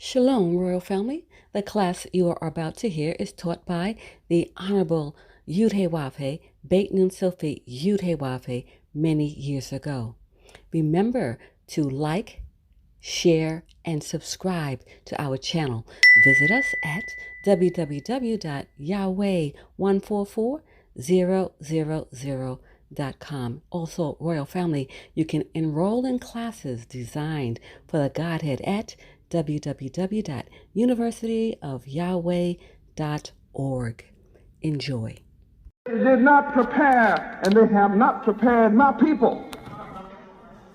Shalom, Royal Family. The class you are about to hear is taught by the Honorable Yahweh Ben Yahweh many years ago. Remember to like, share, and subscribe to our channel. Visit us at www.yahweh144000.com. Also, Royal Family, you can enroll in classes designed for the Godhead at www.universityofyahweh.org. Enjoy. They did not prepare, and they have not prepared my people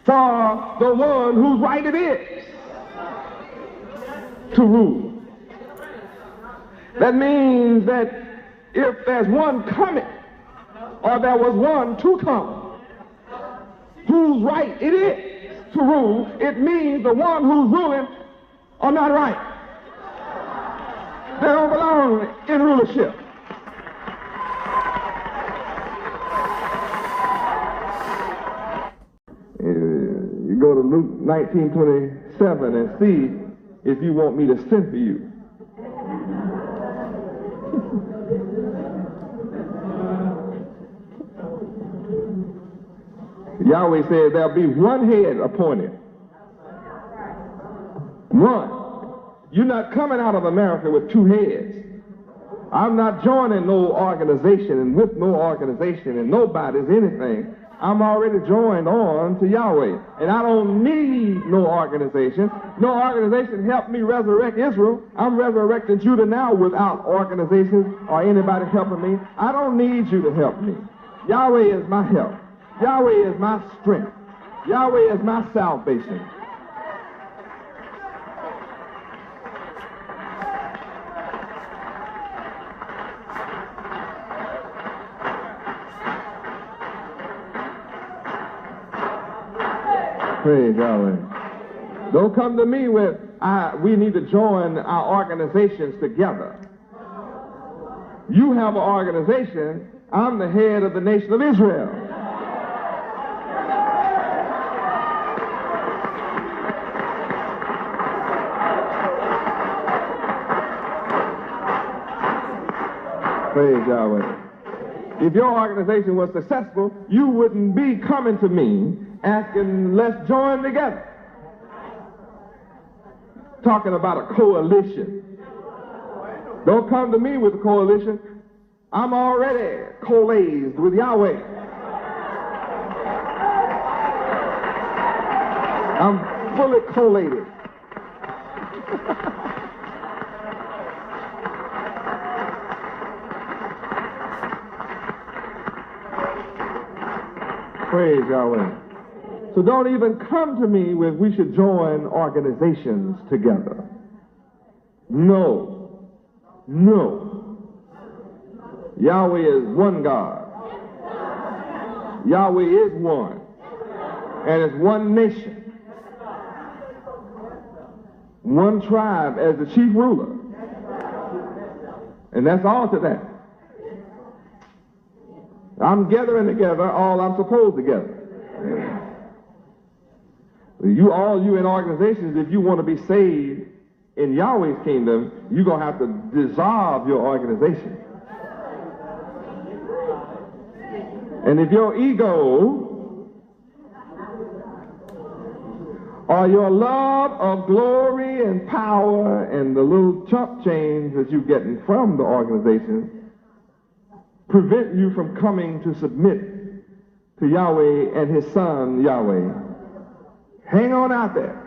for the one whose right it is to rule. That means that if there's one coming, or there was one to come, whose right it is to rule, it means the one who's ruling are not right. They don't belong in rulership. You go to Luke 19:27 and see if you want me to send for you. Yahweh said there'll be one head appointed. One. You're not coming out of America with two heads. I'm not joining no organization and with no organization and nobody's anything. I'm already joined on to Yahweh. And I don't need no organization. No organization helped me resurrect Israel. I'm resurrecting Judah now without organizations or anybody helping me. I don't need you to help me. Yahweh is my help. Yahweh is my strength. Yahweh is my salvation. Praise Yahweh. Don't come to me with, we need to join our organizations together. You have an organization. I'm the head of the nation of Israel. Praise Yahweh. If your organization was successful, you wouldn't be coming to me asking, let's join together. Talking about a coalition. Don't come to me with a coalition. I'm already coalesced with Yahweh. I'm fully collated. Praise Yahweh. So don't even come to me with we should join organizations together. No. No. Yahweh is one God. Yahweh is one. And it's one nation. One tribe as the chief ruler. And that's all to that. I'm gathering together all I'm supposed to gather. All you in organizations, if you want to be saved in Yahweh's kingdom, you're going to have to dissolve your organization. And if your ego or your love of glory and power and the little chump change that you're getting from the organization prevent you from coming to submit to Yahweh and his son Yahweh, hang on out there.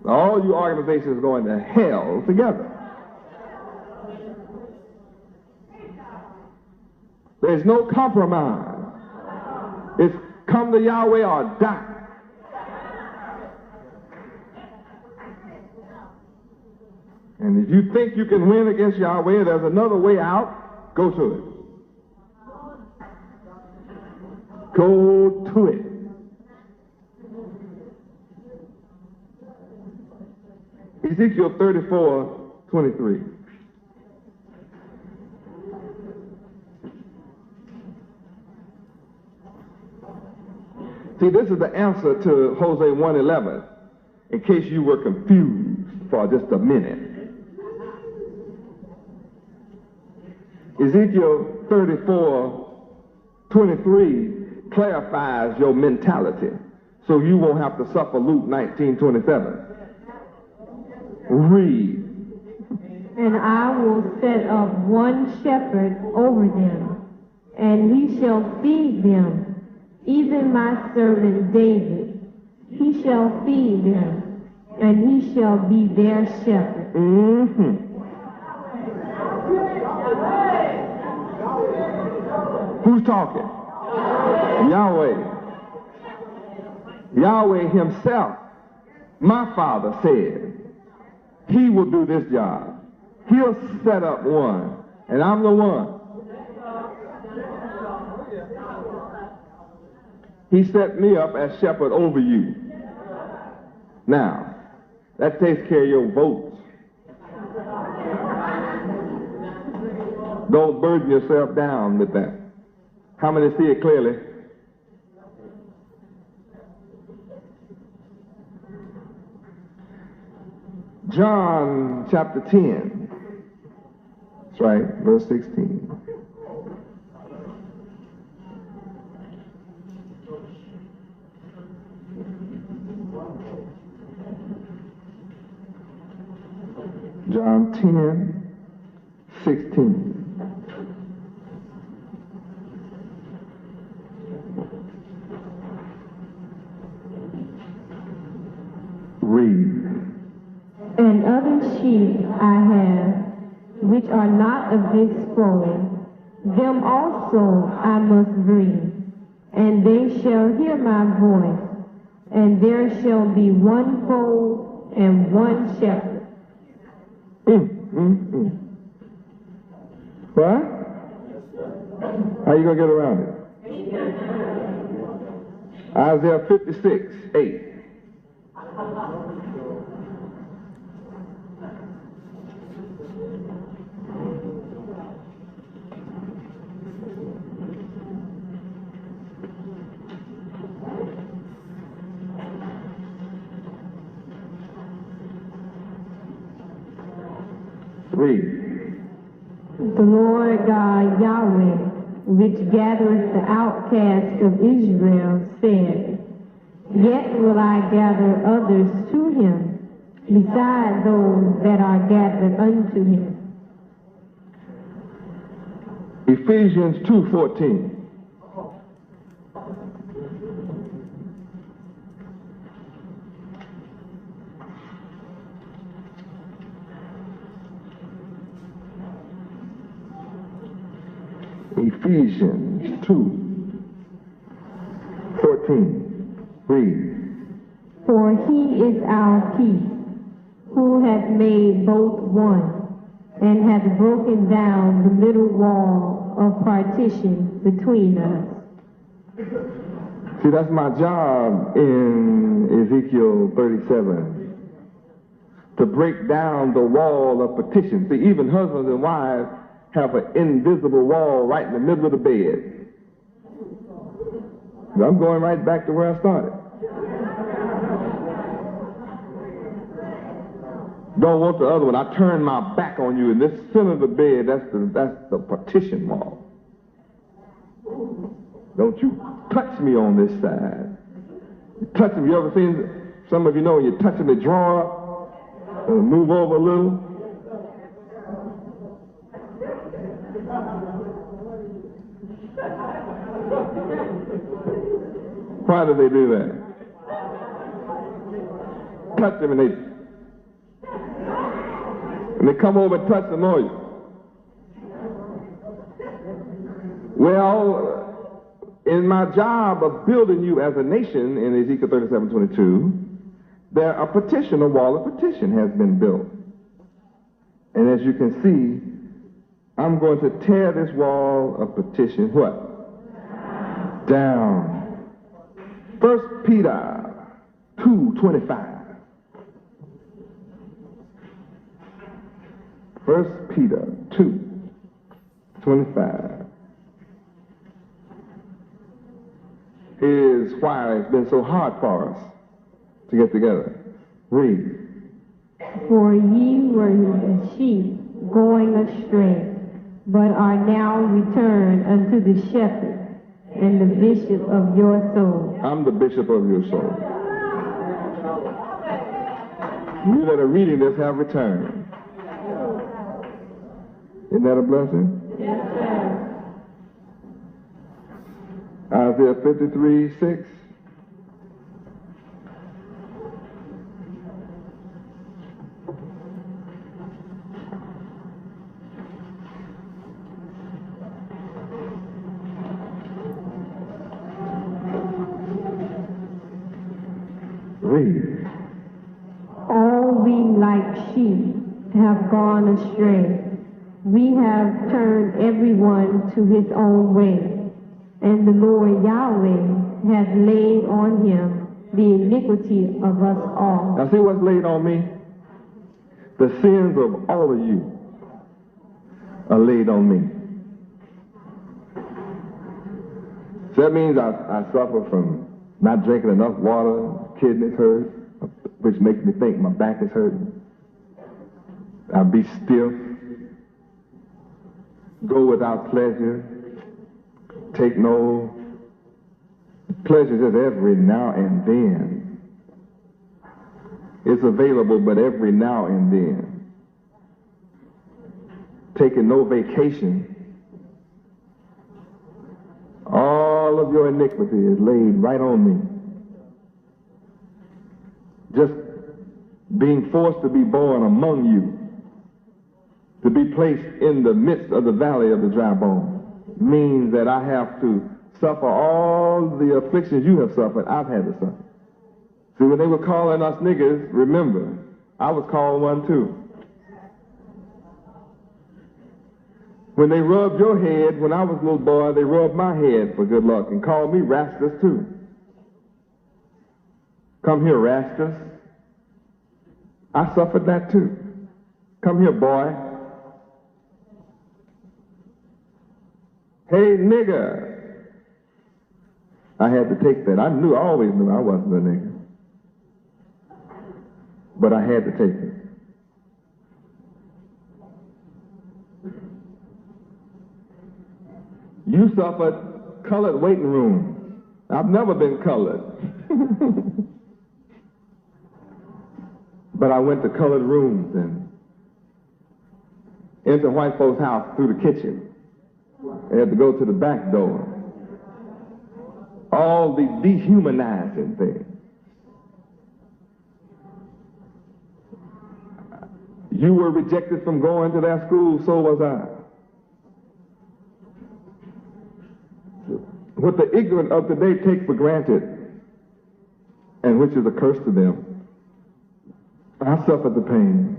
All you organizations are going to hell together. There's no compromise. It's come to Yahweh or die. And if you think you can win against Yahweh, there's another way out. Go to it. Go to it. Ezekiel 34:23. See, this is the answer to Hosea 1:11. in case you were confused for just a minute. Ezekiel 34:23 clarifies your mentality so you won't have to suffer Luke 19:27. Read. And I will set up one shepherd over them, and he shall feed them, even my servant David. He shall feed them, and he shall be their shepherd. Who's talking? Yahweh. Yahweh himself, my Father, said he will do this job. He'll set up one, and I'm the one. He set me up as shepherd over you. Now, that takes care of your votes. Don't burden yourself down with that. How many see it clearly? John chapter 10. That's right, verse 16. John 10:16. Read. And other sheep I have, which are not of this fold, them also I must bring, and they shall hear my voice, and there shall be one fold and one shepherd. What? How you going to get around it? Isaiah 56:8. Read. The Lord God Yahweh, which gathereth the outcasts of Israel, said, Yet will I gather others to him, beside those that are gathered unto him. Ephesians 2:14. Ephesians 2:14. Read. For he is our peace, who hath made both one, and hath broken down the middle wall of partition between us. See, that's my job in Ezekiel 37, to break down the wall of partition. See, even husbands and wives have an invisible wall right in the middle of the bed. I'm going right back to where I started. Don't want the other one. I turn my back on you in this center of the bed. That's the partition wall. Don't you touch me on this side. You touch them. You ever seen, some of you know, you touch them, they draw up, move over a little. Why do they do that? Touch them and they come over and touch them on you. Well, in my job of building you as a nation in Ezekiel 37:22, there a partition, a wall of partition has been built. And as you can see, I'm going to tear this wall of partition, what? Down. 1 Peter 2:25. 1 Peter 2:25 is why it's been so hard for us to get together. Read. For ye were the sheep going astray, but are now returned unto the shepherd and the bishop of your soul. I'm the bishop of your soul. You that are reading this have returned. Isn't that a blessing? Yes, sir. Isaiah 53:6. Read. All we like sheep have gone astray. We have turned everyone to his own way, and the Lord Yahweh hath laid on him the iniquity of us all. Now see what's laid on me? The sins of all of you are laid on me. So that means I suffer from not drinking enough water, kidneys hurt, which makes me think my back is hurting. I'll be stiff, go without pleasure, take no pleasure just every now and then. It's available, but every now and then. Taking no vacation. All of your iniquity is laid right on me. Just being forced to be born among you, to be placed in the midst of the valley of the dry bone, means that I have to suffer all the afflictions you have suffered. I've had to suffer. See, when they were calling us niggers, remember, I was called one too. When they rubbed your head, when I was a little boy, they rubbed my head for good luck and called me Rastus too. Come here, Rastus. I suffered that too. Come here, boy. Hey, nigger. I had to take that. I always knew I wasn't a nigger. But I had to take it. You suffered colored waiting room. I've never been colored. But I went to colored rooms and into white folks' house through the kitchen. I had to go to the back door. All the dehumanizing things. You were rejected from going to that school, so was I. What the ignorant of today take for granted, and which is a curse to them, I suffered the pain.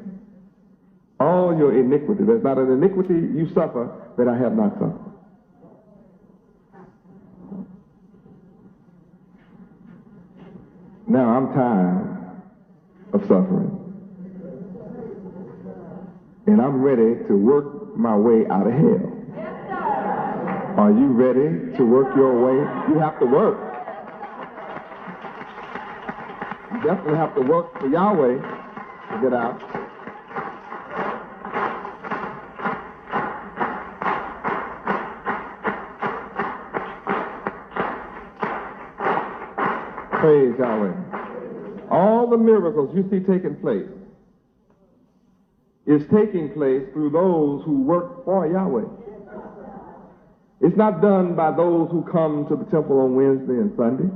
All your iniquity. There's not an iniquity you suffer that I have not suffered. Now I'm tired of suffering. And I'm ready to work my way out of hell. Are you ready to work your way? You have to work. You definitely have to work for Yahweh to get out. Praise Yahweh. All the miracles you see taking place is taking place through those who work for Yahweh. It's not done by those who come to the temple on Wednesday and Sunday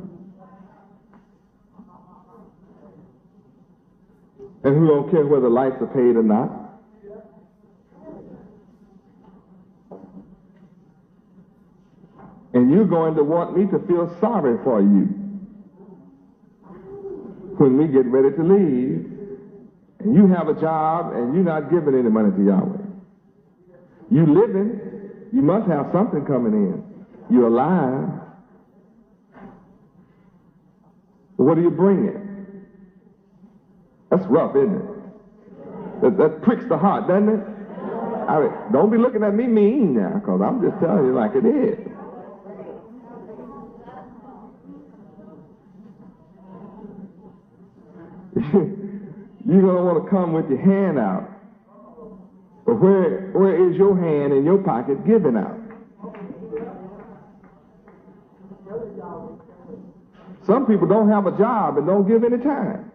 and who don't care whether lights are paid or not. And you're going to want me to feel sorry for you when we get ready to leave and you have a job and you're not giving any money to Yahweh. You living. You must have something coming in. You're alive. What are you bringing? That's rough, isn't it? That pricks the heart, doesn't it? I mean, don't be looking at me mean now, because I'm just telling you like it is. You're going to want to come with your hand out. But where is your hand in your pocket giving out? Some people don't have a job and don't give any time.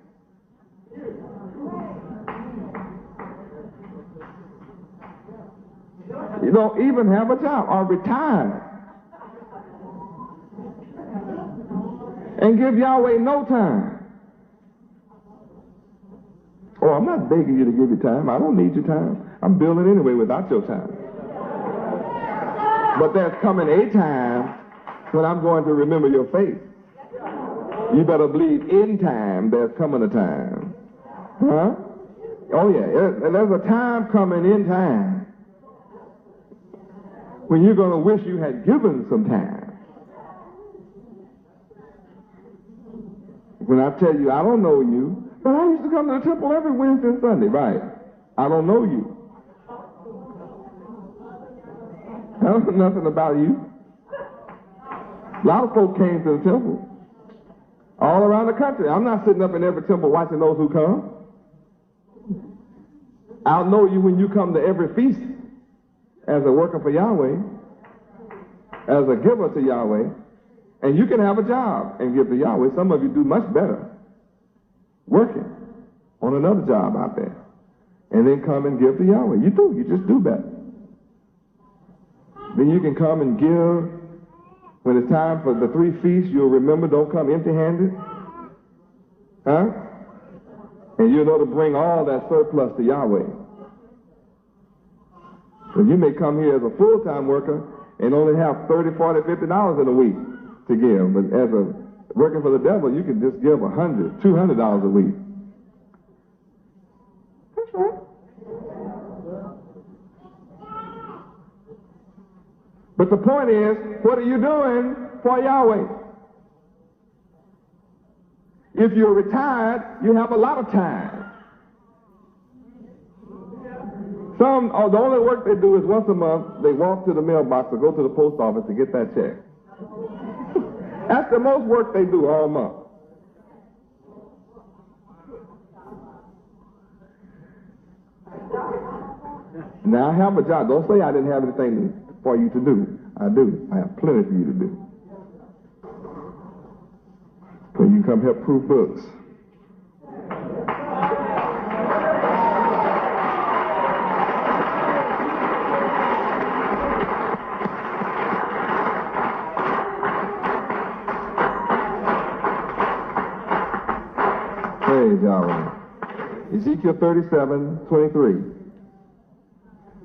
You don't even have a job or retire. And give Yahweh no time. Oh, I'm not begging you to give your time. I don't need your time. I'm building anyway without your time. But there's coming a time when I'm going to remember your faith. You better believe in time there's coming a time. Huh? Oh, yeah. There's a time coming in time when you're going to wish you had given some time. When I tell you, I don't know you, but I used to come to the temple every Wednesday and Sunday, right? I don't know you. I don't know nothing about you. A lot of folks came to the temple all around the country. I'm not sitting up in every temple watching those who come. I'll know you when you come to every feast as a worker for Yahweh, as a giver to Yahweh. And you can have a job and give to Yahweh. Some of you do much better working on another job out there. And then come and give to Yahweh. You do. You just do better. Then you can come and give. When it's time for the 3 feasts, you'll remember, don't come empty-handed. Huh? And you'll know to bring all that surplus to Yahweh. So you may come here as a full-time worker and only have $30, $40, $50 in a week to give. But as a working for the devil, you can just give $100, $200 a week. That's right. But the point is, what are you doing for Yahweh? If you're retired, you have a lot of time. Some, the only work they do is once a month, they walk to the mailbox or go to the post office to get that check. That's the most work they do all month. Now I have a job. Don't say I didn't have anything for you to do. I do. I have plenty for you to do. So you come help proof books. Praise Yahweh. Ezekiel 37:23.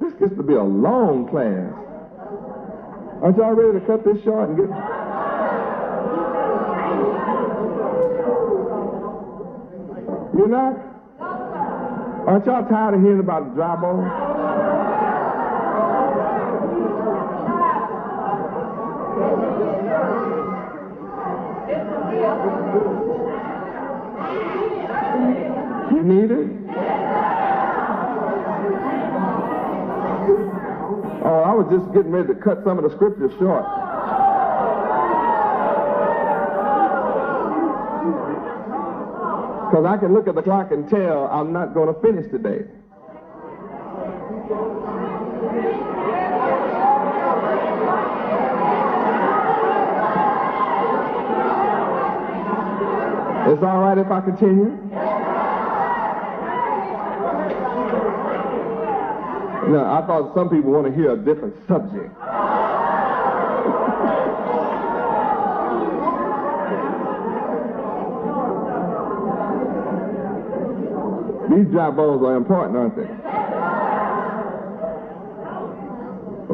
This gets to be a long class. Aren't y'all ready to cut this short and get... You're not? Aren't y'all tired of hearing about dry bones? You need it? Oh, I was just getting ready to cut some of the scriptures short. Because I can look at the clock and tell I'm not going to finish today. It's all right if I continue? No, I thought some people want to hear a different subject. These dry bones are important, aren't they?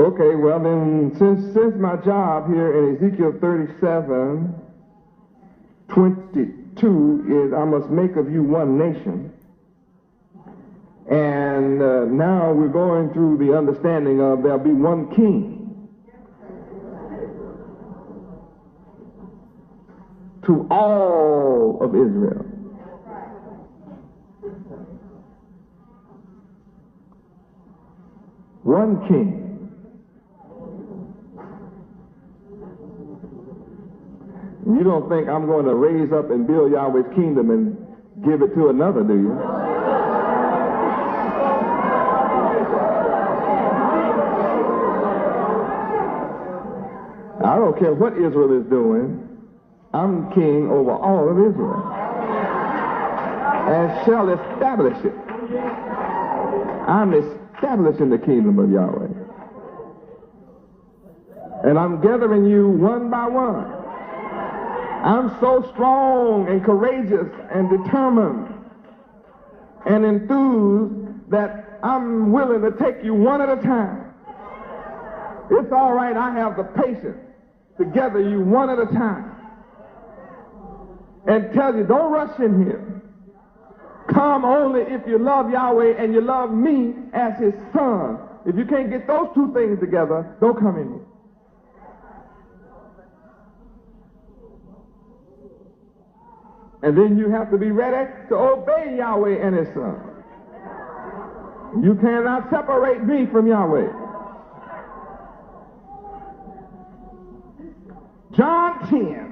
Okay, well then, since my job here in Ezekiel 37:22 is I must make of you one nation, and now we're going through the understanding of there'll be one king to all of Israel. One king. You don't think I'm going to raise up and build Yahweh's kingdom and give it to another, do you? I don't care what Israel is doing. I'm king over all of Israel and shall establish it. I'm establishing the kingdom of Yahweh. And I'm gathering you one by one. I'm so strong and courageous and determined and enthused that I'm willing to take you one at a time. It's all right, I have the patience to gather you one at a time and tell you, don't rush in here. Come only if you love Yahweh and you love me as his son. If you can't get those two things together, don't come in here. And then you have to be ready to obey Yahweh and his son. You cannot separate me from Yahweh. John 10.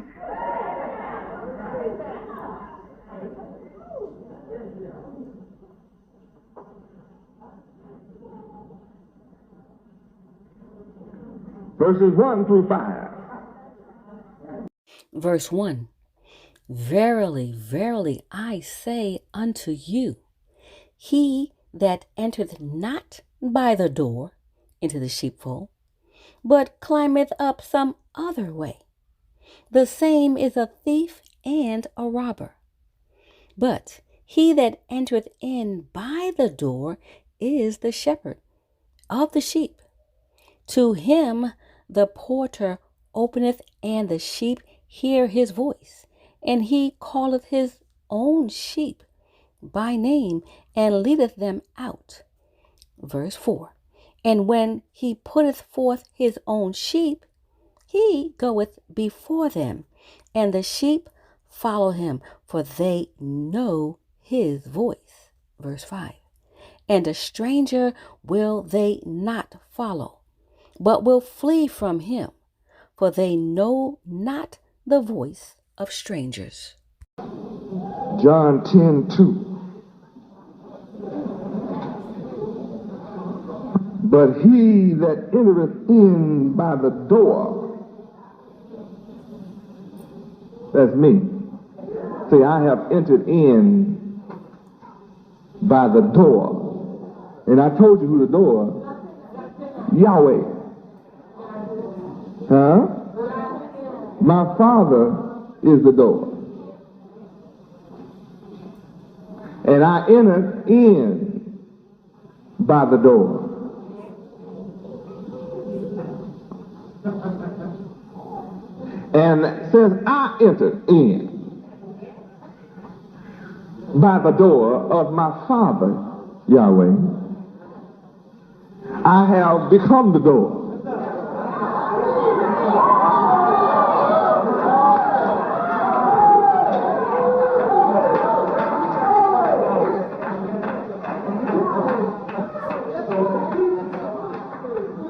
Verses 1 through 5. Verse 1. Verily, verily, I say unto you, he that entereth not by the door into the sheepfold, but climbeth up some other way, the same is a thief and a robber. But he that entereth in by the door is the shepherd of the sheep. To him the porter openeth, and the sheep hear his voice, and he calleth his own sheep by name, and leadeth them out. Verse 4. And when he putteth forth his own sheep, he goeth before them, and the sheep follow him, for they know his voice. Verse 5. And a stranger will they not follow, but will flee from him, for they know not the voice of strangers. John 10:2. But he that entereth in by the door, that's me. See, I have entered in by the door. And I told you who the door, Yahweh. Huh? My Father is the door. And I enter in by the door. And since I entered in by the door of my Father, Yahweh, I have become the door.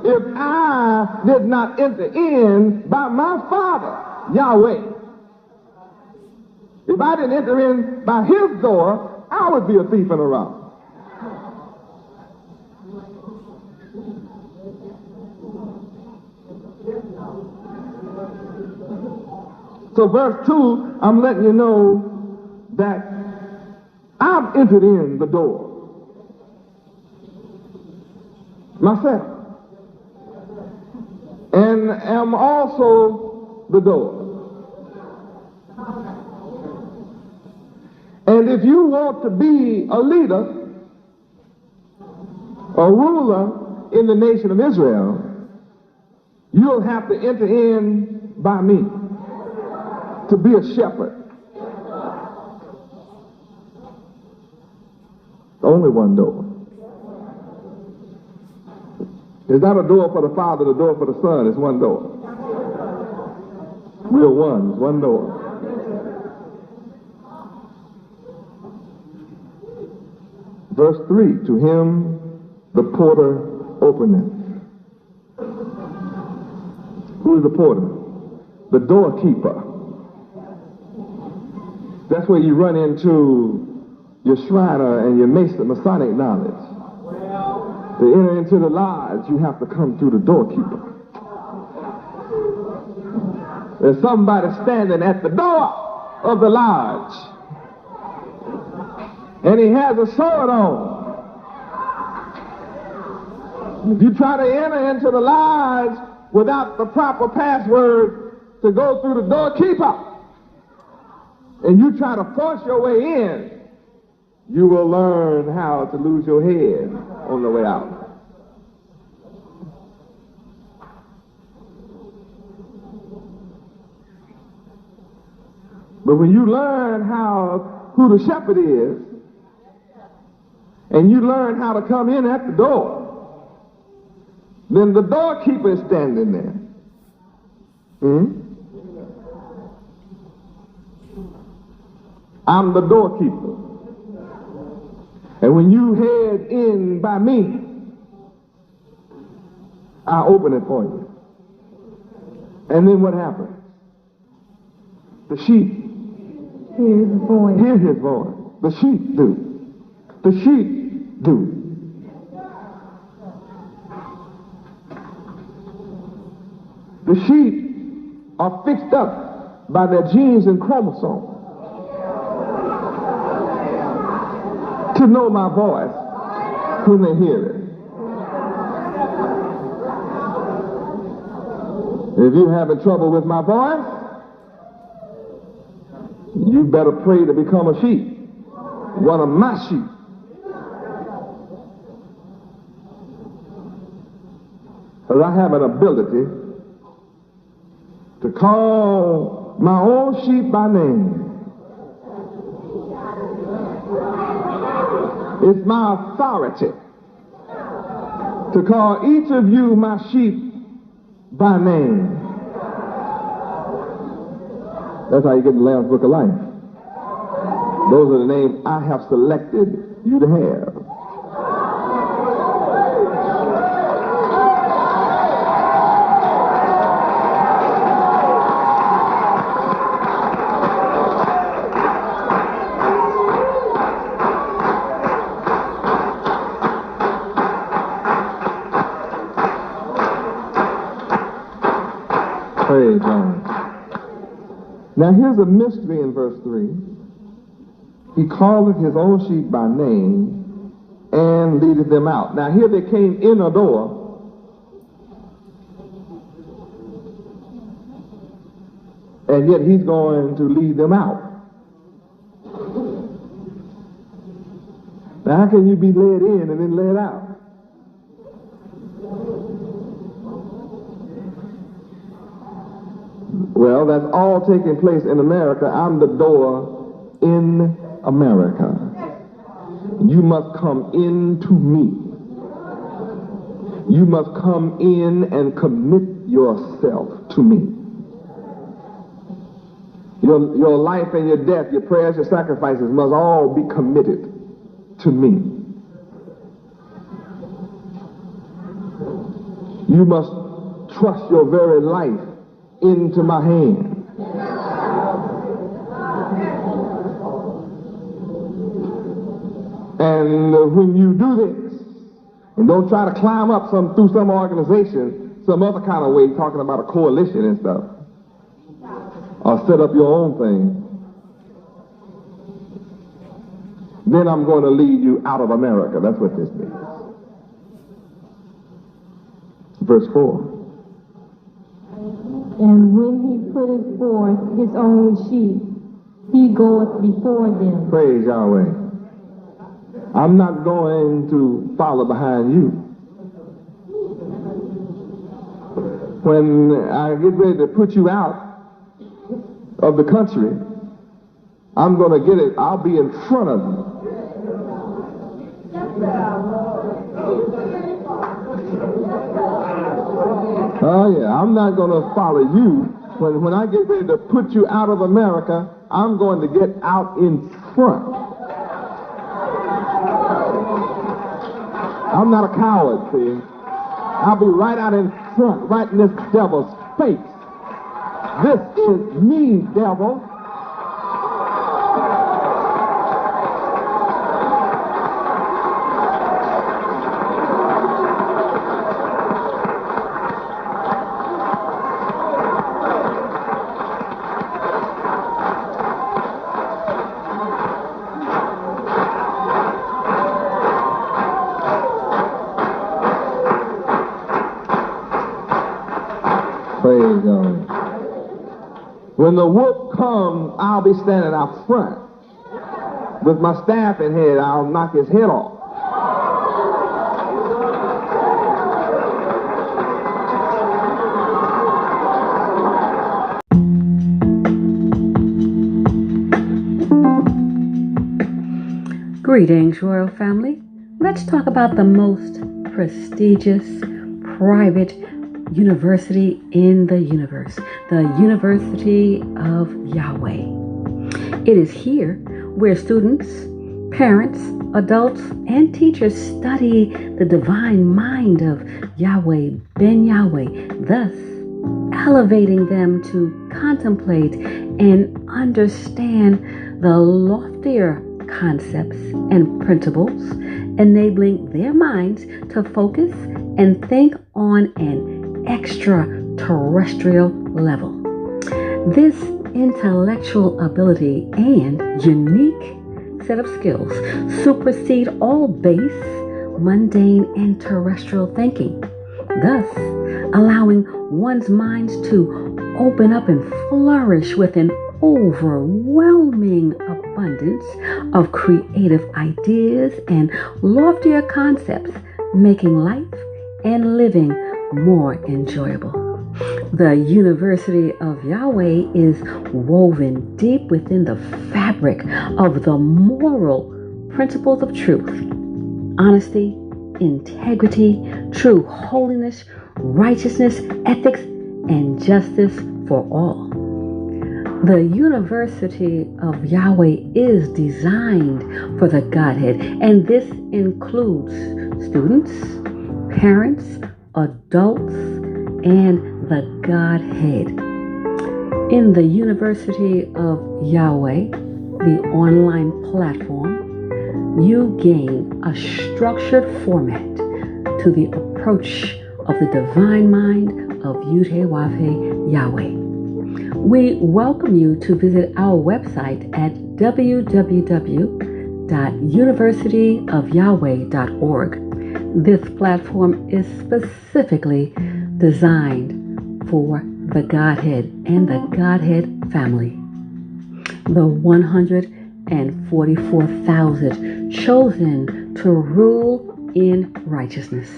If I did not enter in by my Father, Yahweh, if I didn't enter in by his door, I would be a thief and a robber. So verse 2, I'm letting you know that I've entered in the door myself, and am also the door. And if you want to be a leader, a ruler in the nation of Israel, you'll have to enter in by me to be a shepherd. Only one door. It's not a door for the Father, the door for the Son. It's one door. We're one. It's one door. Verse 3, to him the porter openeth. Who is the porter? The doorkeeper. That's where you run into your Shriner and your Masonic knowledge. To enter into the lodge, you have to come through the doorkeeper. There's somebody standing at the door of the lodge, and he has a sword on. If you try to enter into the lodge without the proper password to go through the doorkeeper, and you try to force your way in, you will learn how to lose your head on the way out. But when you learn who the shepherd is, and you learn how to come in at the door, then the doorkeeper is standing there. I'm the doorkeeper. And when you head in by me, I open it for you. And then what happens? The sheep hear his voice. Hear his voice. The sheep do. The sheep do. The sheep are fixed up by their genes and chromosomes to know my voice when they hear it. If you're having trouble with my voice, you better pray to become a sheep, one of my sheep. Because I have an ability to call my own sheep by name. It's my authority to call each of you my sheep by name. That's how you get the Lamb's Book of Life. Those are the names I have selected you to have. Praise God. Now here's a mystery in verse 3. He calleth his own sheep by name and leadeth them out. Now here they came in a door, and yet he's going to lead them out. Now how can you be led in and then led out? Well, that's all taking place in America. I'm the door in America. You must come into me. You must come in and commit yourself to me. Your life and your death, your prayers, your sacrifices must all be committed to me. You must trust your very life into my hand. And when you do this, and don't try to climb up through some organization, some other kind of way, talking about a coalition and stuff, or set up your own thing, then I'm going to lead you out of America. That's what this means. Verse 4. And when he putteth forth his own sheep, he goeth before them. Praise Yahweh. I'm not going to follow behind you. When I get ready to put you out of the country, I'm going to get it. I'll be in front of you. Oh yeah, I'm not going to follow you. When I get ready to put you out of America, I'm going to get out in front. I'm not a coward, see. I'll be right out in front, right in this devil's face. This is me, devil. Praise God. When the whoop comes, I'll be standing out front. With my staff in hand, I'll knock his head off. Greetings, Royal Family. Let's talk about the most prestigious private university in the universe, the University of Yahweh. It is here where students, parents, adults, and teachers study the divine mind of Yahweh Ben Yahweh, thus elevating them to contemplate and understand the loftier concepts and principles, enabling their minds to focus and think on an extraterrestrial level. This intellectual ability and unique set of skills supersede all base, mundane, and terrestrial thinking, thus allowing one's minds to open up and flourish with an overwhelming abundance of creative ideas and loftier concepts, making life and living more enjoyable. The University of Yahweh is woven deep within the fabric of the moral principles of truth, honesty, integrity, true holiness, righteousness, ethics, and justice for all. The University of Yahweh is designed for the Godhead, and this includes students, parents, adults, and the Godhead. In the University of Yahweh, the online platform, you gain a structured format to the approach of the divine mind of Yud-Heh-Wav-Heh Yahweh. We welcome you to visit our website at www.universityofyahweh.org. This platform is specifically designed for the Godhead and the Godhead family. The 144,000 chosen to rule in righteousness.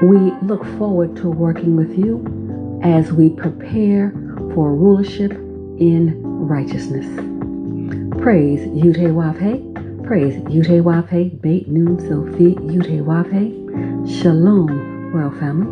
We look forward to working with you as we prepare for rulership in righteousness. Praise Yud-Heh-Wav-Heh. Praise Yud-Heh-Wav-Heh. Beit Nun Sofi Yud-Heh-Wav-Heh. Shalom, Royal Family.